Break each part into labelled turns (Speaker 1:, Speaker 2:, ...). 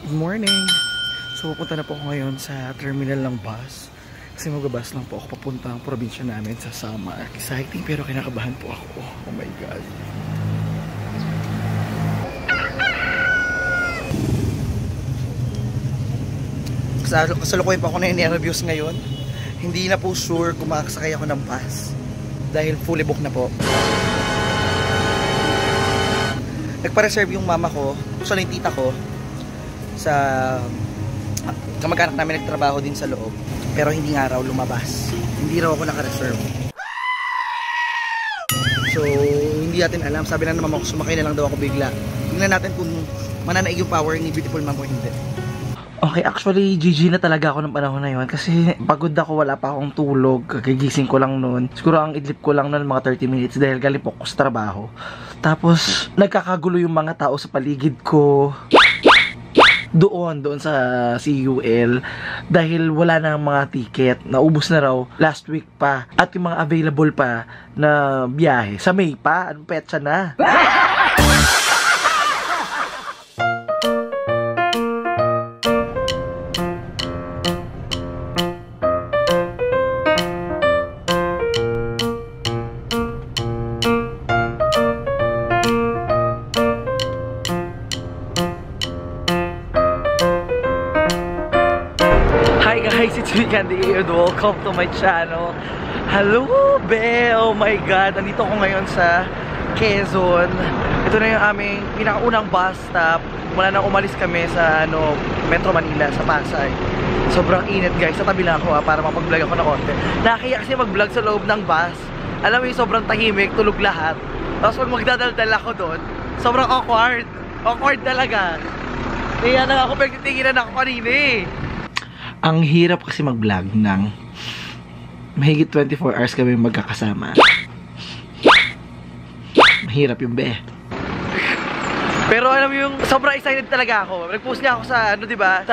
Speaker 1: Good morning! So pupunta na po ako ngayon sa terminal ng bus. Kasi mag-bus lang po ako papunta ang probinsya namin sa Samar. Exciting pero kinakabahan po ako. Oh my God! Kasalukuyan pa ako na in-reviews ngayon. Hindi na po sure kung makakasakay ako ng bus. Dahil fully book na po. Nagpa-reserve yung mama ko, so yung tita ko, sa kamag-anak namin nagtrabaho din sa loob. Pero hindi nga raw lumabas. Hindi raw ako naka-reserve. So, hindi natin alam. Sabi na naman ako, sumakay na lang daw ako bigla. Tingnan natin kung mananaig yung power ni Beautiful Mom o hindi. Okay, actually, GG na talaga ako ng panahon na yun. Kasi pagod ako, wala pa akong tulog. Kagigising ko lang noon. Siguro ang idlip ko lang noon mga 30 minutes dahil galing po ako sa trabaho. Tapos, nagkakagulo yung mga tao sa paligid ko. Doon sa CUL. Dahil wala na mga ticket. Naubos na raw last week pa. At yung mga available pa na biyahe. Sa May pa. Anong petsa na? Hi guys, it's me Candy and welcome to my channel. Hello be! Oh my God! Andito ko ngayon sa Quezon. Ito na yung aming pinakaunang bus stop. Mula nang umalis kami sa Metro Manila, sa Pasay. Sobrang init guys. Sa tabi lang ako para mapag-vlog ako na konti. Nakakaya kasi mag-vlog sa loob ng bus. Alam mo yung sobrang tahimik, tulog lahat. Tapos pag magdadaldal ako doon, sobrang awkward. Awkward talaga. Kaya na ako pagtitinginan ako kanina eh. Ang hirap kasi mag-vlog ng mahigit 24 hours kami magkakasama. Mahirap yung be. Pero alam mo yung sobrang excited talaga ako. Nag-post nga ako sa diba?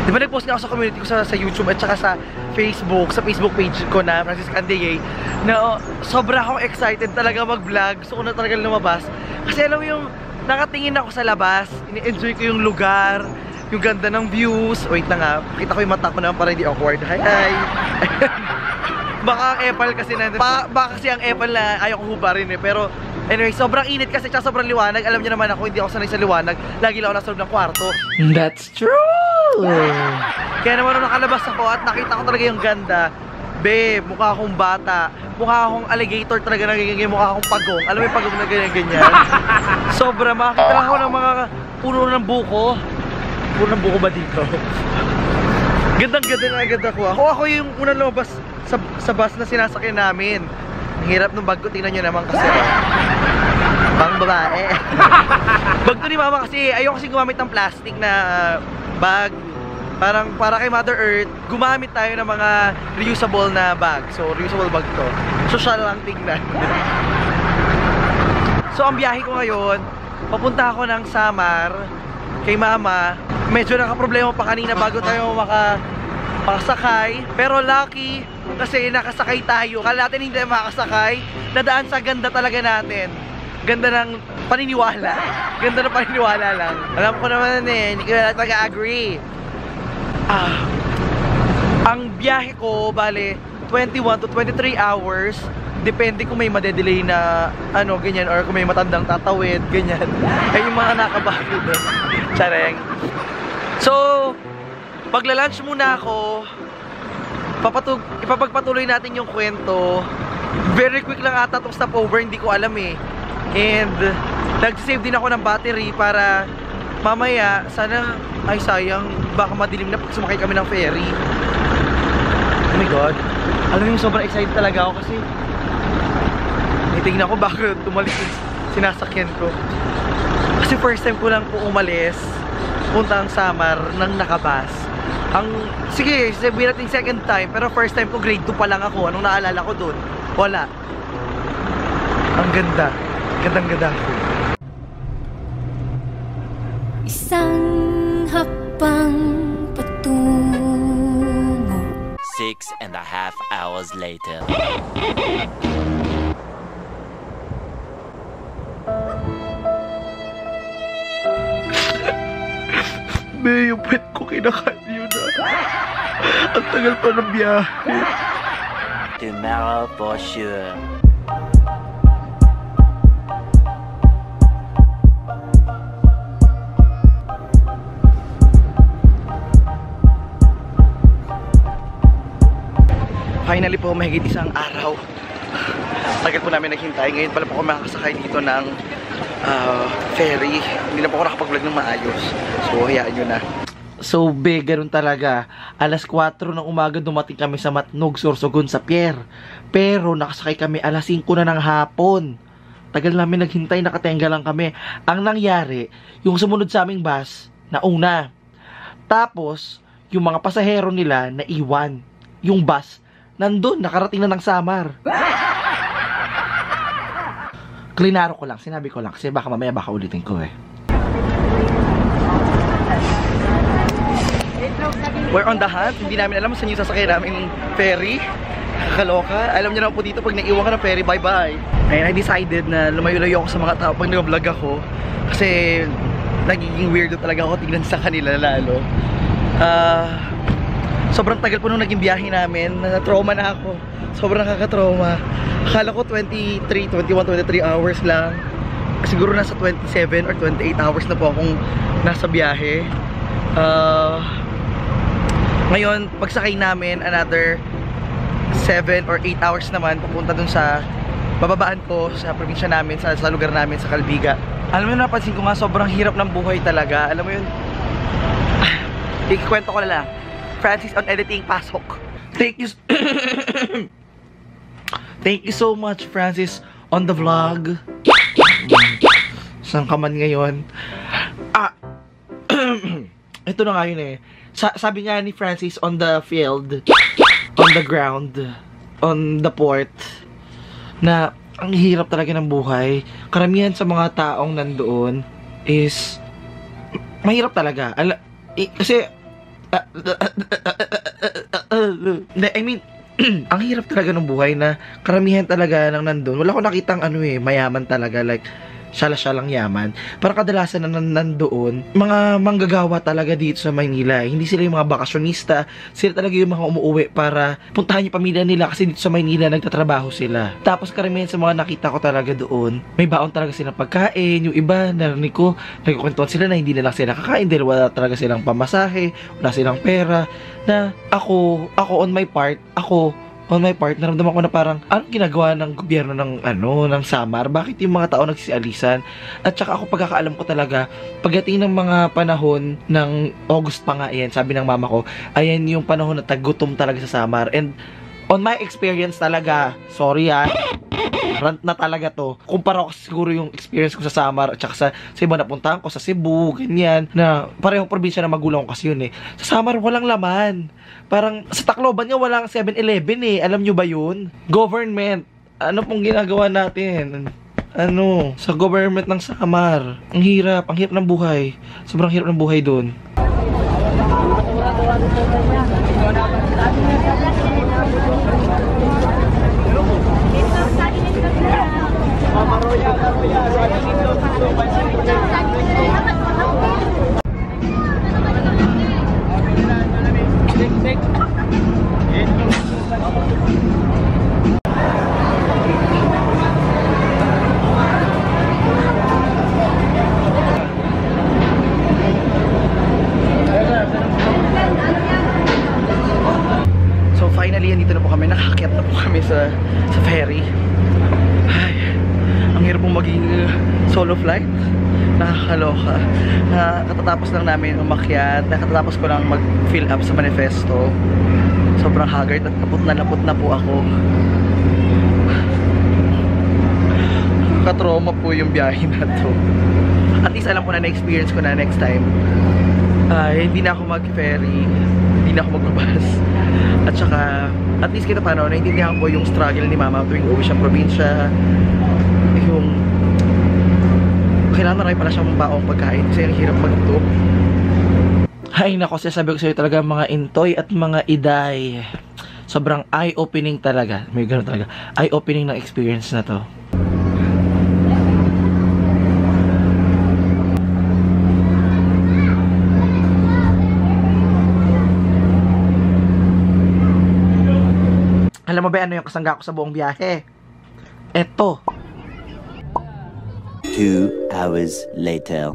Speaker 1: Diba nag-post nga ako sa community ko sa YouTube at saka sa Facebook page ko na Francis Candegay na sobra akong excited talaga mag-vlog. Gusto ko na talaga lumabas. Kasi alam mo yung nakatingin ako sa labas, ini-enjoy ko yung lugar, yung ganda ng views. Wait na nga, kita ko yung mata ko naman para hindi awkward. Hi, hi! Baka ang Apple kasi na, baka kasi ang Apple na ayaw ko hubarin eh. Pero anyway, sobrang init kasi tsaka sobrang liwanag. Alam niyo naman ako, hindi ako sanay sa liwanag. Lagi lang ako nasa loob ng kwarto. That's true! Kaya naman nung nakalabas ako at nakita ko talaga yung ganda. Be, mukha akong bata. Mukha akong alligator talaga nagiging mukha akong pagong. Alam mo yung pagong na ganyan-ganyan? Sobra, makakita lang ako ng mga puno ng buko. Puno ng buko ba dito? Gandang-ganda na agad ako. Ako yung unang lumabas sa bus na sinasakyan namin. Ang hirap ng bag ko, tingnan nyo naman kasi. Pang babae. Bag ko ni mama kasi, ayoko kasi gumamit ng plastic na bag. Parang para kay Mother Earth, gumamit tayo ng mga reusable na bag. So, reusable bag to. Social lang tingnan. So, ang biyahe ko ngayon, papunta ako ng Samar kay mama. Medyo nakaproblema pa kanina bago tayo makasakay. Pero lucky kasi nakasakay tayo. Kala natin hindi makasakay. Nadaan sa ganda talaga natin. Ganda ng paniniwala. Ganda ng paniniwala lang. Alam ko naman eh, hindi ko na taga-agree. Ang biyahe ko, bale, 21 to 23 hours. Depende kung may madedelay na ganyan, or kung may matandang tatawid, ganyan. Ay yung mga nakabago doon. Tsareng. So, pagla-lunch muna ako, ipapagpatuloy natin yung kwento. Very quick lang ata itong stopover, hindi ko alam eh. And nag-save din ako ng battery para mamaya, sana, ay sayang, baka madilim na pag sumakay kami ng ferry. Oh my God. Alam mo yung sobrang excited talaga ako kasi tingnan ko bago tumalis yung sinasakyan ko. Kasi first time ko lang po umalis puntang Samar ng nakabas. Sige, sabihin natin second time, pero first time ko grade 2 pa lang ako. Anong naalala ko dun? Wala. Ang ganda. Gandang-ganda.
Speaker 2: Isang hakbang patungo.
Speaker 3: 6.5 hours later.
Speaker 1: Grabe, yung pet ko kinakanyo na. Ang tagal pa ng biyahe.
Speaker 3: Tomorrow for sure.
Speaker 1: Finally po, mahigit isang araw. Tagal po namin naghintay. Ngayon pala po ako makakasakay dito ng ferry. Hindi na po ako nakapag-vlog ng maayos. So, hayaan nyo na. So, ganun talaga. Alas 4 ng umaga dumating kami sa Matnog, Sorsogon sa pier. Pero nakasakay kami alas 5 na ng hapon. Tagal namin naghintay, nakatenga lang kami. Ang nangyari, yung sumunod sa aming bus, nauna. Tapos, yung mga pasahero nila naiwan. Yung bus, nandun, nakarating na ng Samar. Klinaro ko lang, sinabi ko lang. Kasi baka mamaya baka ulitin ko eh. We're on the hunt. Hindi namin alam saan yung sasakay namin ferry. Kakaloka. Alam niyo naman po dito pag naiwan ka ng ferry, bye-bye. Ayun, I decided na lumayo-layo ako sa mga tao pag nag-vlog ako. Kasi nagiging weirdo talaga ako tignan sa kanila lalo. Sobrang tagal po nung naging biyahe namin. Na-trauma na ako. Sobrang nakaka-trauma. Akala ko 21, 23 hours lang. Siguro nasa 27 or 28 hours na po akong nasa biyahe. Ngayon, pagsakay namin, another 7 or 8 hours naman pupunta dun sa bababaan ko sa probinsya namin, sa lugar namin, sa Calbiga. Alam mo, napansin ko nga, sobrang hirap ng buhay talaga. Alam mo yun, ikikwento ko na lang. Francis on editing, pasok. Thank you Thank you so much, Francis, on the vlog. Saan ka man ngayon? Ito na nga yun eh. Sabi nga ni Francis, on the field, on the ground, on the port, na ang hirap talaga ng buhay. Karamihan sa mga taong nandoon is mahirap talaga. Kasi I mean, ang hirap talaga ng buhay na karamihan talaga ng nandun. Wala ko nakitang mayaman talaga, like syala-syalang yaman. Parang kadalasan na nandoon, mga manggagawa talaga dito sa Maynila. Hindi sila yung mga bakasyonista. Sila talaga yung mga umuwi para puntahan yung pamilya nila kasi dito sa Maynila nagtatrabaho sila. Tapos karamihan sa mga nakita ko talaga doon, may baon talaga silang pagkain. Yung iba, narinig ko, nagkukwentuhan sila na hindi na lang sila kakain dahil wala talaga silang pamasahe, wala silang pera. Na ako on my part, naramdaman ko na parang, anong ginagawa ng gobyerno ng Samar? Bakit yung mga tao nagsisialisan? At saka ako pagkakaalam ko talaga, pagdating ng mga panahon ng August pa nga yan, sabi ng mama ko, ayan yung panahon na tagutom talaga sa Samar. And on my experience talaga, sorry rant na talaga to. Kumpara ko siguro yung experience ko sa Samar at saka sa iba napuntahan ko, sa Cebu, ganyan, na parehong probinsya na magulang ko kasi yun eh. Sa Samar walang laman. Parang sa Tacloban nga walang 7-Eleven eh. Alam nyo ba yun? Government. Ano pong ginagawa natin? Sa government ng Samar. Ang hirap ng buhay. Sobrang hirap ng buhay doon. So finally, andito na po kami. Nakaakyat na po kami sa ferry. Ay, ang hirap pong maging solo flight. Nakakaloka. Katatapos lang namin umakyat. Katatapos ko lang mag-fill up sa manifesto. Sobrang haggard at naput na po ako. Katroma po yung biyahe na to. At least alam ko na na-experience ko na next time. Hindi na ako mag-ferry. Hindi na ako magbabas. At saka, at least kita paano, naintindihan ko yung struggle ni mama tuwing uwi siyang probinsya. Yung kailangan na rin pala siyang baong pagkain kasi ang hirap magluto. Hay nako, sabi ko sa'yo talaga mga intoy at mga iday. Sobrang eye-opening talaga. May gano'n talaga. Eye-opening na experience na to. Alam mo ba ano yung kasangga ko sa buong biyahe? Eto.
Speaker 3: 2 hours later.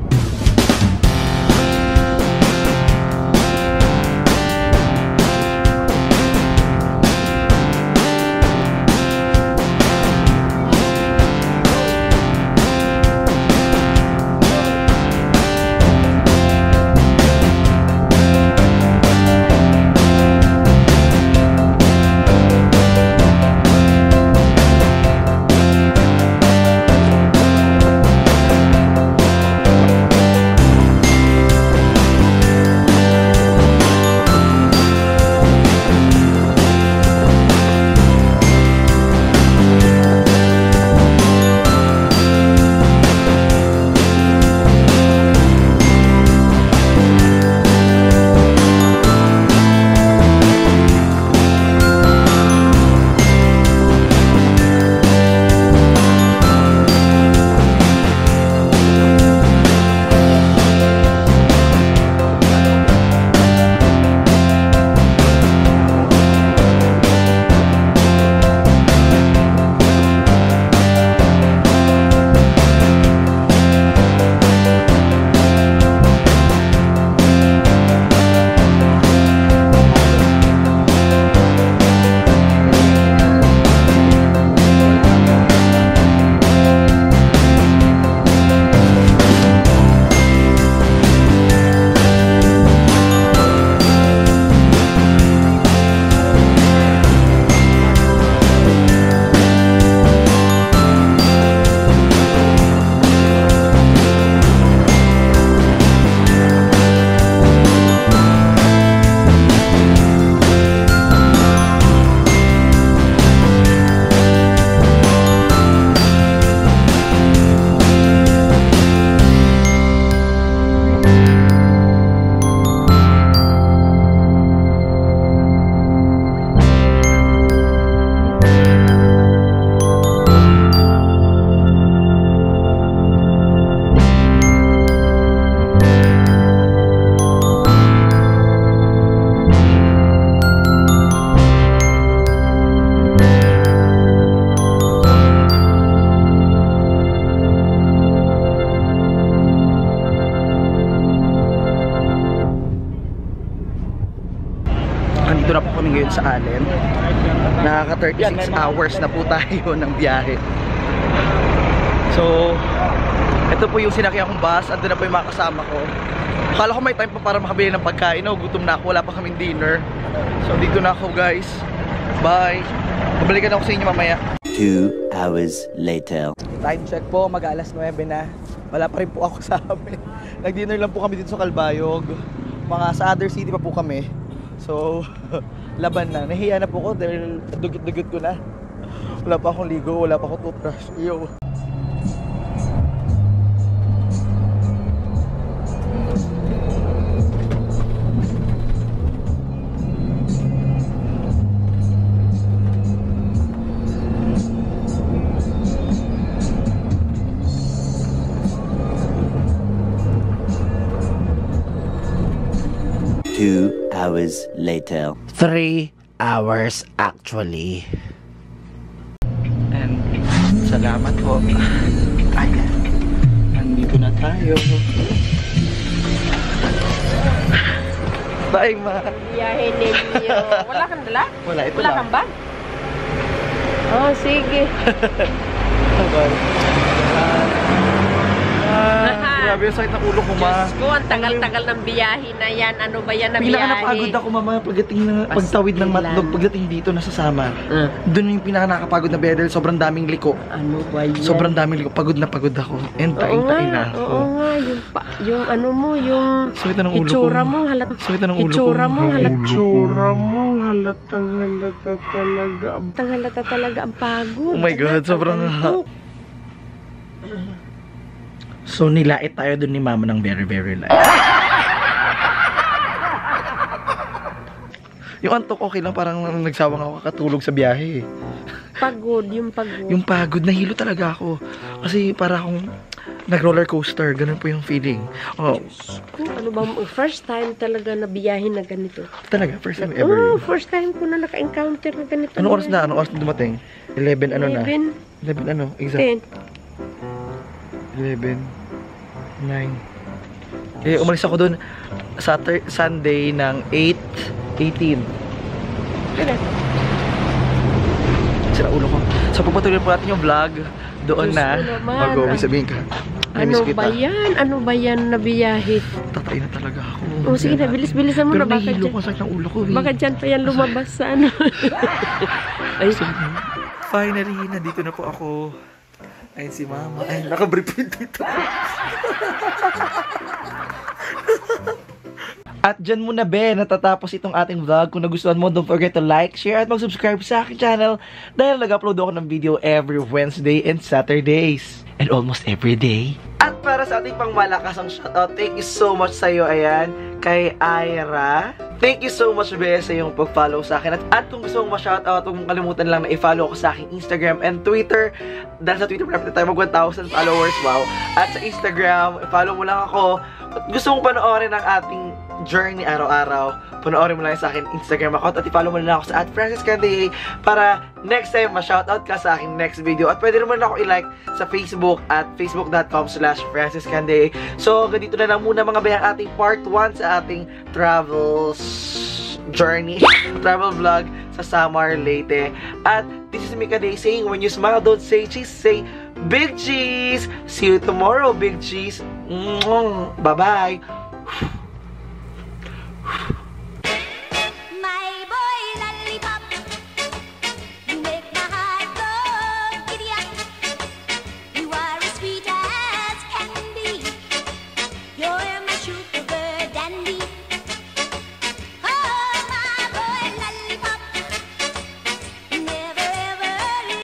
Speaker 1: Andito na po kami ngayon sa Allen. Nakaka 36 hours na po tayo ng biyahe. So, ito po yung sinakyan kong bus. Andun na po yung mga kasama ko. Akala ko may time pa para makabili ng pagkain. No, gutom na ako. Wala pa kaming dinner. So, dito na ako guys. Bye. Babalikan ako sa inyo mamaya.
Speaker 3: 2 hours later.
Speaker 1: Time check po. Mag-alas 9 na. Wala pa rin po ako sa amin. Nag-dinner lang po kami dito sa Calbayog. Mga sa other city pa po kami. So, laban na. Nahiya na po ko dahil dugit-dugit ko na. Wala pa akong ligo, wala pa akong toothbrush. Yo.
Speaker 3: Hours later.
Speaker 1: 3 hours actually. And salamat po. Ayan. Nandito na tayo. Bye, ma.
Speaker 4: Biyahe ninyo. Wala kang dala?
Speaker 1: Wala, ito
Speaker 4: Wala
Speaker 1: lang.
Speaker 4: kang bag? Oh, sige.
Speaker 1: Grabe yung sakit ng ulo ko, ma.
Speaker 4: Diyos ko, ang tagal-tagal ng biyahe na yan. Ano ba yan na biyahe?
Speaker 1: Pinaka-napagod ako, mama, pagtawid ng Matlog, pagdating dito nasa Sama. Doon yung pinaka-nakapagod na bedel, sobrang daming liko.
Speaker 4: Ano ba yan?
Speaker 1: Sobrang daming liko, pagod na pagod ako. And tain-tain na ako.
Speaker 4: Oo nga, yung ano mo, yung
Speaker 1: Sakit na ng ulo ko.
Speaker 4: itsura mo,
Speaker 1: Sakit na ng ulo ko.
Speaker 4: itsura mo,
Speaker 1: halatang halata talaga.
Speaker 4: halata talaga ang pagod.
Speaker 1: Oh my God, sobrang So nilait tayo dun ni mama ng very very light. Yung antok okay lang, parang nagsawang ako kakatulog sa biyahe.
Speaker 4: Pagod, yung pagod.
Speaker 1: Yung pagod, nahilo talaga ako. Kasi para akong nag-roller coaster. Ganun po yung feeling. Oh,
Speaker 4: Ano ba, first time talaga na biyahin na ganito.
Speaker 1: talaga, first time ever.
Speaker 4: First time ko na naka-encounter na ganito.
Speaker 1: Anong oras na? Anong oras na dumating? 11 ano na?
Speaker 4: 11,
Speaker 1: 11 ano? Exact.
Speaker 4: 10.
Speaker 1: 11, 9. Umalis ako dun Sunday ng 8:18. Sira ulo ko. So, pupatuloy po natin yung vlog. Doon
Speaker 4: Diyos
Speaker 1: na.
Speaker 4: ko naman.
Speaker 1: Mag-uwi sabihin ka.
Speaker 4: Ano ba yan? Ano ba yan na biyahe?
Speaker 1: Tatay na talaga ako.
Speaker 4: O sige na, bilis-bilisan mo
Speaker 1: Pero
Speaker 4: na. Baka
Speaker 1: nahihilo
Speaker 4: dyan,
Speaker 1: ko sa ulo ko.
Speaker 4: baka dyan pa yan lumabas sa ano. Ay,
Speaker 1: Finally, nandito na po ako. Ayun si Mama. Ay, nakabrief dito. At dyan muna natatapos itong ating vlog. Kung nagustuhan mo, don't forget to like, share, at mag-subscribe sa aking channel dahil nag-upload ako ng video every Wednesday and Saturdays. And almost every day. At para sa ating pangmalakasang shoutout, thank you so much sa'yo, ayan, kay Ira. Thank you so much, Bea, sa iyong pag-follow sa akin. At kung gusto mong ma-shoutout, huwag mong kalimutan lang na i-follow ako sa aking Instagram and Twitter. Dahil sa Twitter, malapit na tayo mag 1,000 followers, wow. At sa Instagram, i-follow mo lang ako. At gusto mong panoorin ang ating journey araw-araw, panoorin mo lang sa akin Instagram account at i-follow mo lang ako sa @FrancisCanDA para next time ma-shoutout ka sa aking next video. At pwede naman ako i-like sa Facebook at facebook.com/FrancisCanDA. So, ganito na lang muna mga bayang ating part 1 sa ating travel vlog sa Samar, Leyte. At this is Mika Day saying, when you smile, don't say cheese, say big cheese. See you tomorrow, big cheese. Bye-bye.